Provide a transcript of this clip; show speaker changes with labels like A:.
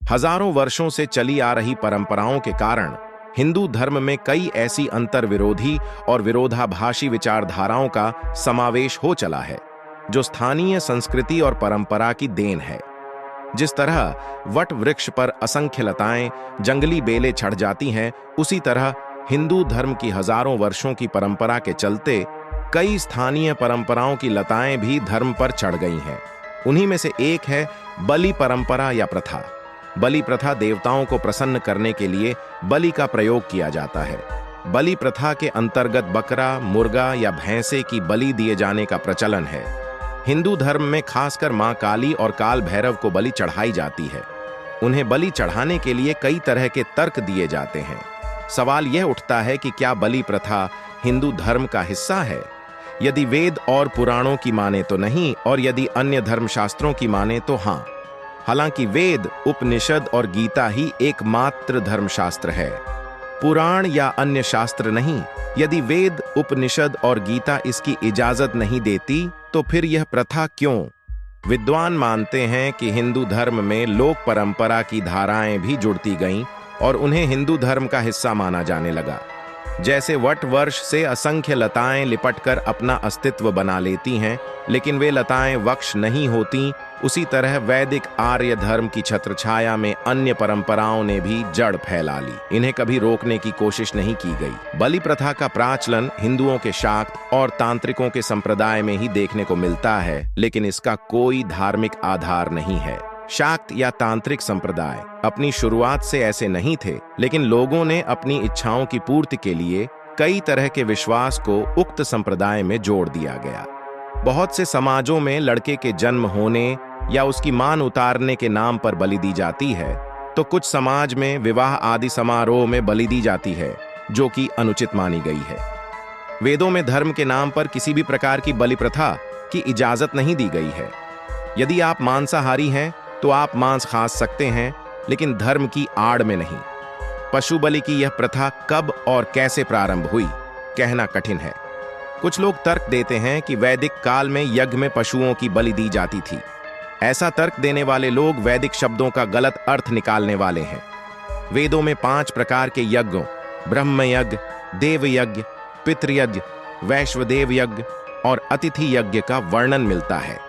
A: हजारों वर्षों से चली आ रही परंपराओं के कारण हिंदू धर्म में कई ऐसी अंतर्विरोधी और विरोधाभासी विचारधाराओं का समावेश हो चला है जो स्थानीय संस्कृति और परंपरा की देन है। जिस तरह वट वृक्ष पर असंख्य लताएं, जंगली बेलें चढ़ जाती हैं, उसी तरह हिंदू धर्म की हजारों वर्षों की परंपरा के चलते कई स्थानीय परंपराओं की लताएं भी धर्म पर चढ़ गई हैं। उन्हीं में से एक है बलि परंपरा या प्रथा। बलि प्रथा देवताओं को प्रसन्न करने के लिए बलि का प्रयोग किया जाता है। बलि प्रथा के अंतर्गत बकरा, मुर्गा या भैंसे की बलि दिए जाने का प्रचलन है। हिंदू धर्म में खासकर मां काली और काल भैरव को बलि चढ़ाई जाती है। उन्हें बलि चढ़ाने के लिए कई तरह के तर्क दिए जाते हैं। सवाल यह उठता है कि क्या बलि प्रथा हिंदू धर्म का हिस्सा है? यदि वेद और पुराणों की माने तो नहीं, और यदि अन्य धर्मशास्त्रों की माने तो हाँ। हालांकि वेद, उपनिषद और गीता ही एकमात्र धर्मशास्त्र है, पुराण या अन्य शास्त्र नहीं। यदि वेद, उपनिषद और गीता इसकी इजाजत नहीं देती तो फिर यह प्रथा क्यों? विद्वान मानते हैं कि हिंदू धर्म में लोक परंपरा की धाराएं भी जुड़ती गईं और उन्हें हिंदू धर्म का हिस्सा माना जाने लगा। जैसे वट वर्ष से असंख्य लताएं लिपटकर अपना अस्तित्व बना लेती हैं, लेकिन वे लताएं वृक्ष नहीं होती, उसी तरह वैदिक आर्य धर्म की छत्रछाया में अन्य परंपराओं ने भी जड़ फैला ली। इन्हें कभी रोकने की कोशिश नहीं की गई। बलि प्रथा का प्राचलन हिंदुओं के शाक्त और तांत्रिकों के संप्रदाय में ही देखने को मिलता है, लेकिन इसका कोई धार्मिक आधार नहीं है। शाक्त या तांत्रिक संप्रदाय अपनी शुरुआत से ऐसे नहीं थे, लेकिन लोगों ने अपनी इच्छाओं की पूर्ति के लिए कई तरह के विश्वास को उक्त संप्रदाय में जोड़ दिया गया। बहुत से समाजों में लड़के के जन्म होने या उसकी मान उतारने के नाम पर बलि दी जाती है, तो कुछ समाज में विवाह आदि समारोह में बलि दी जाती है, जो कि अनुचित मानी गई है। वेदों में धर्म के नाम पर किसी भी प्रकार की बलि प्रथा की इजाजत नहीं दी गई है। यदि आप मांसाहारी हैं तो आप मांस खा सकते हैं, लेकिन धर्म की आड़ में नहीं। पशु बलि की यह प्रथा कब और कैसे प्रारंभ हुई, कहना कठिन है। कुछ लोग तर्क देते हैं कि वैदिक काल में यज्ञ में पशुओं की बलि दी जाती थी। ऐसा तर्क देने वाले लोग वैदिक शब्दों का गलत अर्थ निकालने वाले हैं। वेदों में 5 प्रकार के यज्ञों, ब्रह्म यज्ञ, देव यज्ञ, पितृयज्ञ, वैश्वदेव यज्ञ और अतिथि यज्ञ का वर्णन मिलता है।